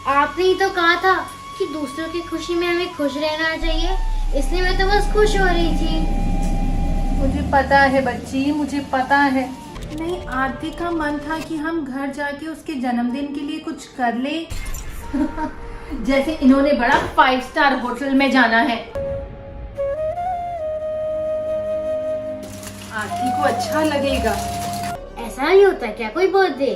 आपने ही तो कहा था कि दूसरों की खुशी में हमें खुश रहना चाहिए, इसलिए मैं तो बस खुश हो रही थी। मुझे पता है बच्ची, मुझे पता है। नहीं, आरती का मन था कि हम घर जाके उसके जन्मदिन के लिए कुछ कर ले। जैसे इन्होंने बड़ा 5 स्टार होटल में जाना है। आरती को अच्छा लगेगा। ऐसा नहीं होता क्या कोई बर्थडे?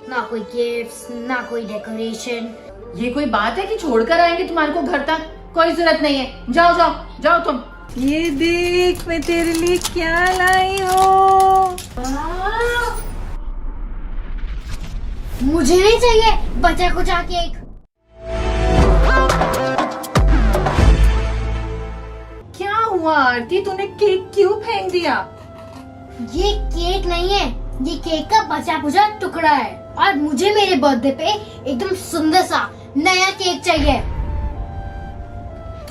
ना कोई गिफ्ट्स, ना कोई डेकोरेशन। ये कोई बात है कि छोड़कर आएंगे तुम्हारे को घर तक? कोई जरूरत नहीं है, जाओ जाओ जाओ तुम। ये देख मैं तेरे लिए क्या लाई हूँ। मुझे नहीं चाहिए बचा कुचा केक। क्या हुआ आरती, तूने केक क्यों फेंक दिया? ये केक नहीं है, ये केक का बचा कुचा टुकड़ा है और मुझे मेरे बर्थडे पे एकदम सुंदर सा नया केक चाहिए।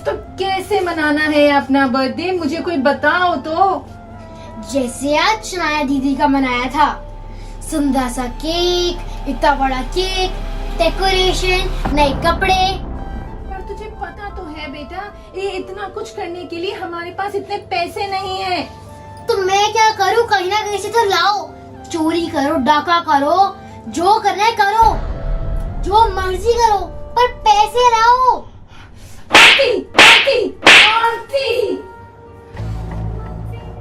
तो कैसे मनाना है अपना बर्थडे, मुझे कोई बताओ तो। जैसे आज शनाया दीदी का मनाया था, सुंदर सा केक, इतना बड़ा केक, डेकोरेशन, नए कपड़े। पर तुझे पता तो है बेटा, ये इतना कुछ करने के लिए हमारे पास इतने पैसे नहीं है। तो मैं क्या करूँ? कहीं ना कहीं से तो लाओ। चोरी करो, डाका करो, जो करना है करो, जो मर्जी करो, पर पैसे लाओ। आरती, आरती, आरती,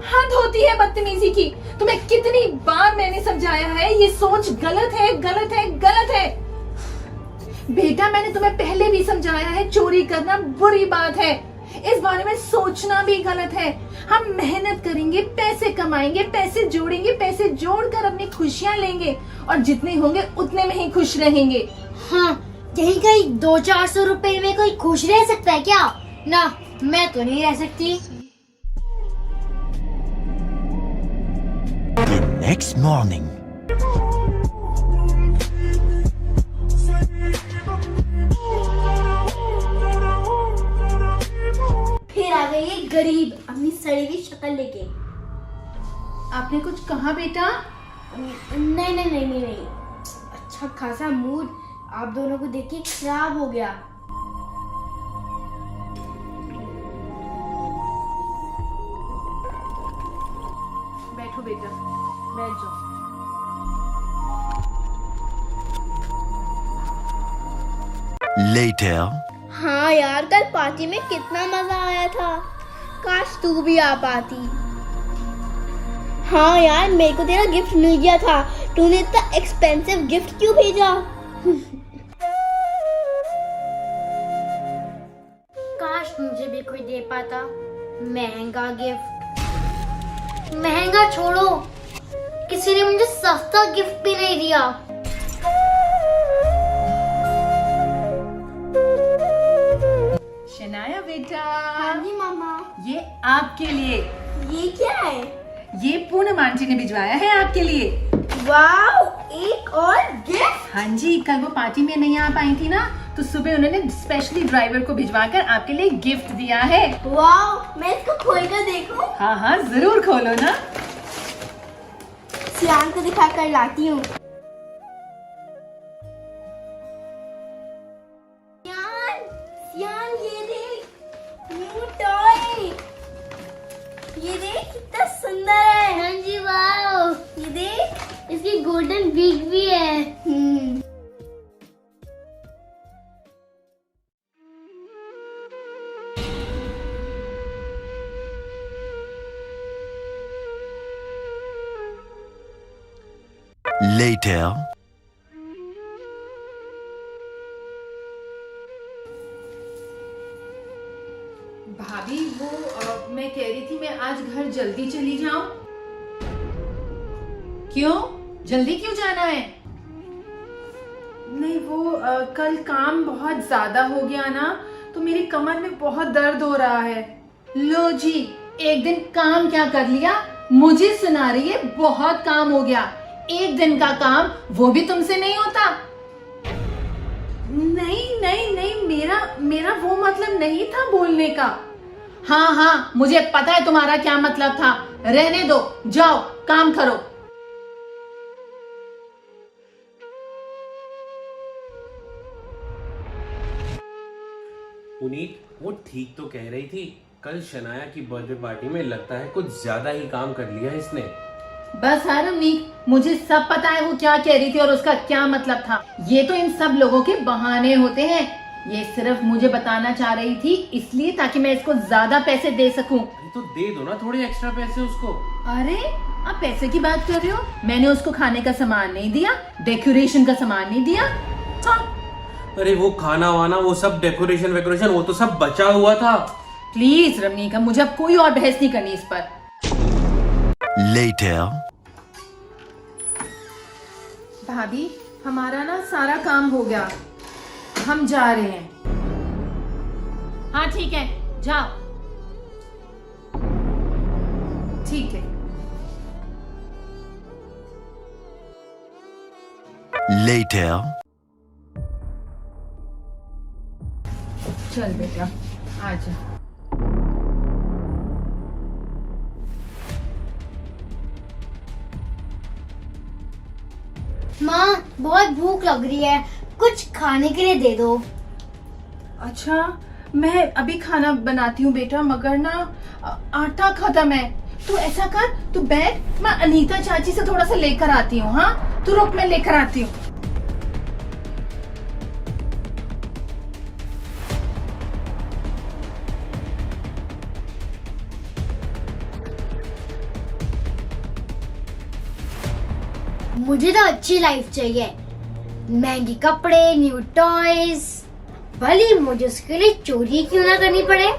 हद होती है बदतमीजी की। तुम्हें कितनी बार मैंने समझाया है, ये सोच गलत है, गलत है, गलत है। बेटा मैंने तुम्हें पहले भी समझाया है, चोरी करना बुरी बात है, इस बारे में सोचना भी गलत है। हम मेहनत करेंगे, पैसे कमाएंगे, पैसे जोड़ेंगे, पैसे जोड़कर अपनी खुशियां लेंगे और जितने होंगे उतने में ही खुश रहेंगे। हाँ, यही कहीं 200-400 रुपए में कोई खुश रह सकता है क्या? ना, मैं तो नहीं रह सकती। The next morning. फिर आ गई ये गरीब अपनी सड़ी हुई शक्ल लेके। आपने कुछ कहा बेटा? नहीं नहीं नहीं नहीं नहीं, अच्छा खासा मूड आप दोनों को देख के खराब हो गया। बैठो बेटा, बैठ जाओ। Later. हाँ यार, कल पार्टी में कितना मजा आया था, काश तू भी आ पाती। हाँ यार, मेरे को तेरा गिफ्ट मिल गया था, तूने इतना एक्सपेंसिव गिफ्ट क्यों भेजा? काश मुझे भी कोई दे पाता महंगा गिफ्ट। महंगा छोड़ो, किसी ने मुझे सस्ता गिफ्ट भी नहीं दिया। शनाया बेटा, हाँ जी मामा। ये आपके लिए। ये क्या है? ये पूनम आंटी ने भिजवाया है आपके लिए। वाओ, एक और गिफ्ट। हाँ जी, कल वो पार्टी में नहीं आ पाई थी ना, तो सुबह उन्होंने स्पेशली ड्राइवर को भिजवाकर आपके लिए गिफ्ट दिया है। वाओ, मैं इसको खोल कर देखूं? हाँ हाँ जरूर खोलो ना। सियान को दिखा कर लाती हूँ। सियान, सियान ये देख, न्यू टॉय। ये देख कितना सुंदर है। हाँ जी, वाओ। ये देख, इसकी गोल्डन बीक भी है। Later. भाभी वो मैं कह रही थी मैं आज घर जल्दी चली जाऊं। क्यों, जल्दी क्यों जाना है? नहीं वो कल काम बहुत ज्यादा हो गया ना, तो मेरी कमर में बहुत दर्द हो रहा है। लो जी, एक दिन काम क्या कर लिया, मुझे सुना रही है बहुत काम हो गया। एक दिन का काम वो भी तुमसे नहीं होता। नहीं नहीं नहीं, मेरा वो मतलब नहीं था बोलने का। हाँ हाँ, मुझे पता है तुम्हारा क्या मतलब था। रहने दो, जाओ काम करो। पुनीत, वो ठीक तो कह रही थी। कल शनाया की बर्थडे पार्टी में लगता है कुछ ज्यादा ही काम कर लिया इसने। बस है रमनीक, मुझे सब पता है वो क्या कह रही थी और उसका क्या मतलब था। ये तो इन सब लोगों के बहाने होते हैं। ये सिर्फ मुझे बताना चाह रही थी इसलिए ताकि मैं इसको ज्यादा पैसे दे सकूं। तो दे दो ना थोड़े एक्स्ट्रा पैसे उसको। अरे आप पैसे की बात कर रहे हो? मैंने उसको खाने का सामान नहीं दिया, डेकोरेशन का सामान नहीं दिया। हाँ। अरे वो खाना वाना वो सब डेकोरेशन वेकोरेशन वो तो सब बचा हुआ था। प्लीज रमनीका, मुझे अब कोई और बहस नहीं करनी इस पर। Later. भाभी, हमारा ना सारा काम हो गया, हम जा रहे हैं। हाँ ठीक है, जाओ। ठीक है। Later. चल बेटा, आजा। माँ, बहुत भूख लग रही है, कुछ खाने के लिए दे दो। अच्छा, मैं अभी खाना बनाती हूँ बेटा, मगर ना आटा खत्म है। तू ऐसा कर, तू बैठ, मैं अनीता चाची से थोड़ा सा लेकर आती हूँ। हाँ तू रुक, मैं लेकर आती हूँ। मुझे तो अच्छी लाइफ चाहिए, महंगे कपड़े, न्यू टॉयज, भले मुझे उसके लिए चोरी क्यों ना करनी पड़े।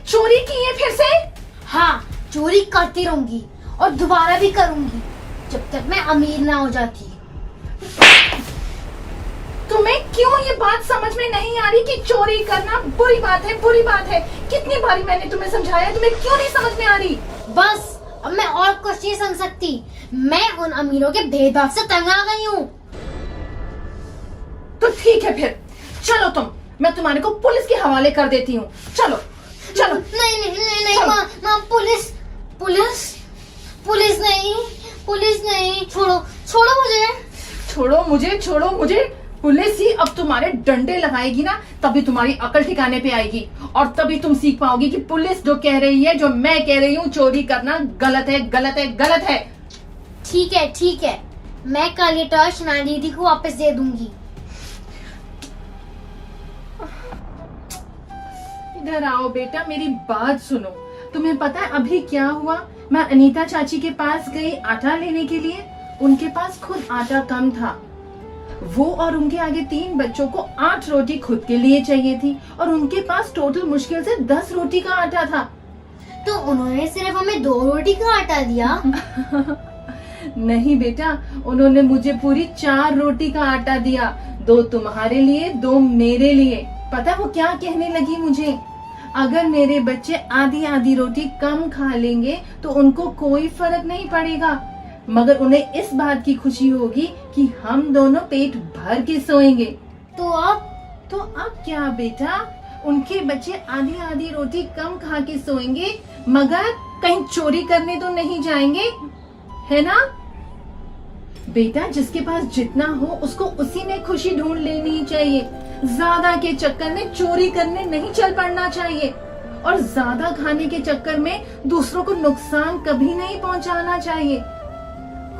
चोरी की है फिर से? हाँ, चोरी करती रहूंगी और दोबारा भी करूंगी जब तक मैं अमीर ना हो जाती। तुम्हें क्यों ये बात समझ में नहीं आ रही कि चोरी करना बुरी बात है, बुरी बात है? कितनी बारी मैंने तुम्हें समझाया, तुम्हें क्यों नहीं समझ में आ रही? बस अब मैं और कुछ नहीं समझ सकती। मैं उन अमीरों के भेदभाव से तंग आ गई हूँ। तो ठीक है फिर, चलो मैं तुम्हारे को पुलिस के हवाले कर देती हूँ। चलो चलो। नहीं नहीं नहीं नहीं माँ, माँ, पुलिस पुलिस पुलिस नहीं, पुलिस नहीं, छोड़ो छोड़ो मुझे, छोड़ो मुझे। पुलिस ही अब तुम्हारे डंडे लगाएगी ना, तभी तुम्हारी अकल ठिकाने पे आएगी और तभी तुम सीख पाओगी कि पुलिस जो कह रही है, जो मैं कह रही हूँ, चोरी करना गलत है, गलत है, गलत है। ठीक है, मैं कल ये टॉय शनाया दीदी को वापस दे दूंगी। इधर आओ बेटा, मेरी बात सुनो। तुम्हें पता है अभी क्या हुआ? मैं अनीता चाची के पास गई आटा लेने के लिए। उनके पास खुद आटा कम था। वो और उनके आगे 3 बच्चों को 8 रोटी खुद के लिए चाहिए थी और उनके पास टोटल मुश्किल से 10 रोटी का आटा था। तो उन्होंने सिर्फ हमें 2 रोटी का आटा दिया? नहीं बेटा, उन्होंने मुझे पूरी 4 रोटी का आटा दिया। 2 तुम्हारे लिए, 2 मेरे लिए। पता वो क्या कहने लगी मुझे? अगर मेरे बच्चे आधी आधी रोटी कम खा लेंगे तो उनको कोई फर्क नहीं पड़ेगा, मगर उन्हें इस बात की खुशी होगी कि हम दोनों पेट भर के सोएंगे। तो अब क्या बेटा? उनके बच्चे आधी आधी रोटी कम खा के सोएंगे, मगर कहीं चोरी करने तो नहीं जाएंगे, है ना? बेटा, जिसके पास जितना हो उसको उसी में खुशी ढूंढ लेनी चाहिए। ज्यादा के चक्कर में चोरी करने नहीं चल पड़ना चाहिए और ज्यादा खाने के चक्कर में दूसरों को नुकसान कभी नहीं पहुंचाना चाहिए।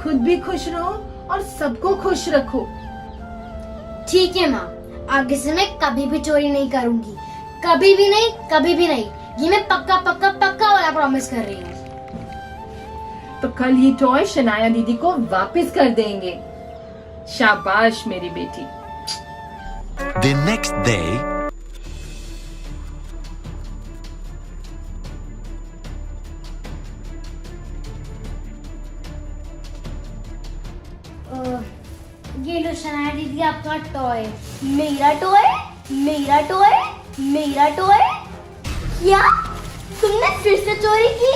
खुद भी खुश रहो और सबको खुश रखो। ठीक है माँ, आगे से मैं कभी भी चोरी नहीं करूंगी, कभी भी नहीं, कभी भी नहीं। ये मैं पक्का पक्का पक्का वाला प्रॉमिस कर रही हूँ। तो कल ये टॉय शनाया दीदी को वापस कर देंगे। शाबाश मेरी बेटी। The next day. ये लो शनाया दीदी आपका टॉय। मेरा टॉय, मेरा टॉय, मेरा टॉय। क्या तुमने फिर से चोरी की?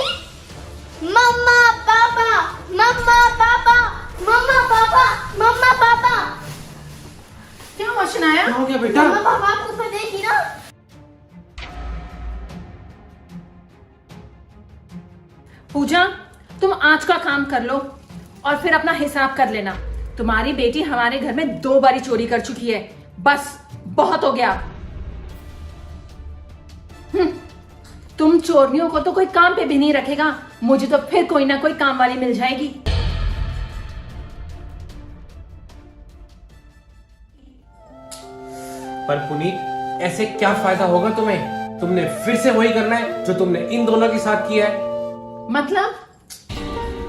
मम्मा पापा, मम्मा पापा, मम्मा पापा, मम्मा हुआ शनाया? क्या हो गया बेटा? मम्मा पापा आप उसमें देखी ना। पूजा, तुम आज का काम कर लो और फिर अपना हिसाब कर लेना। तुम्हारी बेटी हमारे घर में 2 बारी चोरी कर चुकी है, बस बहुत हो गया। तुम चोरनियों को तो कोई काम पे भी नहीं रखेगा, मुझे तो फिर कोई ना कोई काम वाली मिल जाएगी। पर पुनीत, ऐसे क्या फायदा होगा तुम्हें? तुमने फिर से वही करना है जो तुमने इन दोनों के साथ किया है।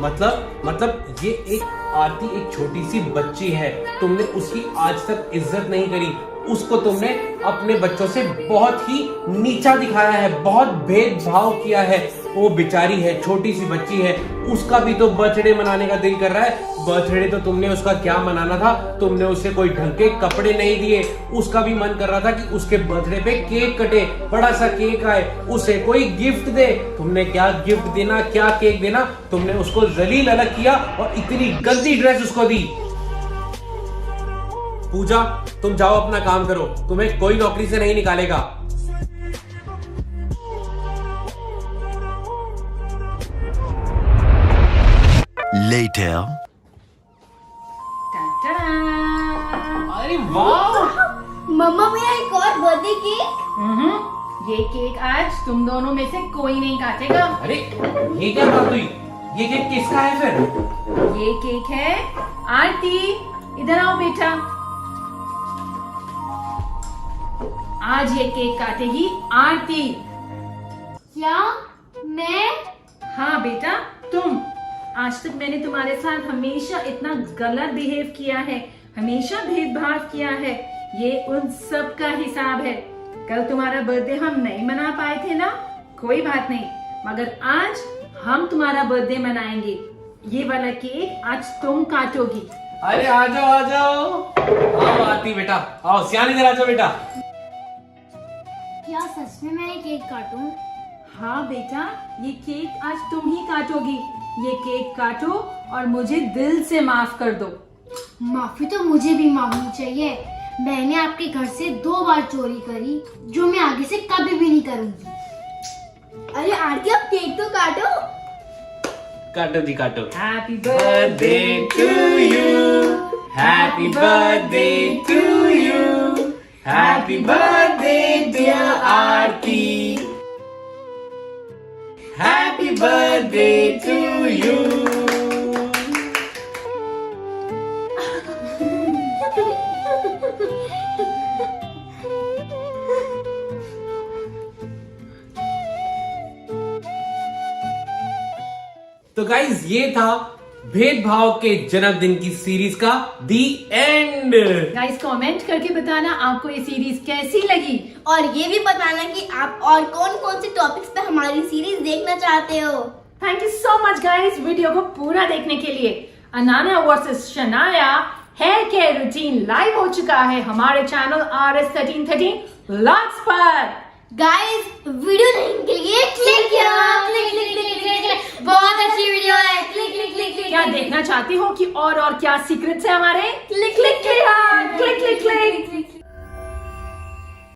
मतलब ये एक आरती एक छोटी सी बच्ची है, तुमने उसकी आज तक इज्जत नहीं करी, उसको तुमने अपने बच्चों से बहुत ही नीचा दिखाया है, बहुत भेदभाव किया है। वो बेचारी है, छोटी सी बच्ची है, उसका भी तो बर्थडे मनाने का दिल कर रहा है। बर्थडे तो तुमने उसका क्या मनाना था, तुमने उसे कोई ढंग के कपड़े नहीं दिए, उसका भी मन कर रहा था कि उसके बर्थडे पे केक कटे, बड़ा सा केक आए, उसे कोई गिफ्ट दे। तुमने क्या गिफ्ट देना, क्या केक देना, तुमने उसको जलील अलग किया और इतनी गंदी ड्रेस उसको दी। पूजा, तुम जाओ अपना काम करो, तुम्हें कोई नौकरी से नहीं निकालेगा। Later. अरे वाह! मम्मा भैया एक और बर्थडे केक। ये केक आज तुम दोनों में से कोई नहीं काटेगा। अरे ये क्या बात हुई? ये केक किसका है फिर? ये केक है आरती, इधर आओ बेटा। आज ये केक काटेगी आरती। क्या मैं? हाँ बेटा, तुम। आज तक मैंने तुम्हारे साथ हमेशा इतना गलत बिहेव किया है, हमेशा भेदभाव किया है, ये उन सब का हिसाब है। कल तुम्हारा बर्थडे हम नहीं मना पाए थे ना, कोई बात नहीं, मगर आज हम तुम्हारा बर्थडे मनाएंगे। ये वाला केक आज तुम काटोगी। अरे आ जाओ। आओ आरती बेटा, आओ सियान, इधर आ जाओ बेटा। क्या सच में मैं ये केक काटूं? हाँ बेटा, ये केक आज तुम ही काटोगी। ये केक काटो और मुझे दिल से माफ कर दो। माफी तो मुझे भी मांगनी चाहिए। मैंने आपके घर से 2 बार चोरी करी, जो मैं आगे से कभी भी नहीं करूंगी। अरे आरती, अब केक तो काटो। काटो जी काटो। Happy birthday to you, happy birthday to you, happy birthday dear Aarti, happy birthday to you. तो गाइज, ये था भेदभाव के जन्मदिन की सीरीज का दी एंड। गाइस, कमेंट करके बताना आपको ये सीरीज कैसी लगी, और ये भी बताना कि आप और कौन कौन से टॉपिक्स पे हमारी सीरीज देखना चाहते हो। Thank you so much guys video को पूरा देखने के लिए। अनाना versus Shanaya hair care routine live हो चुका है हमारे चैनल RS1313 लॉक्स पर। गाइस, वीडियो देखने के लिए क्लिक क्लिक, बहुत अच्छी वीडियो है। क्लिक क्या देखना चाहती हो कि और क्या सीक्रेट्स है हमारे? क्लिक किया, क्लिक।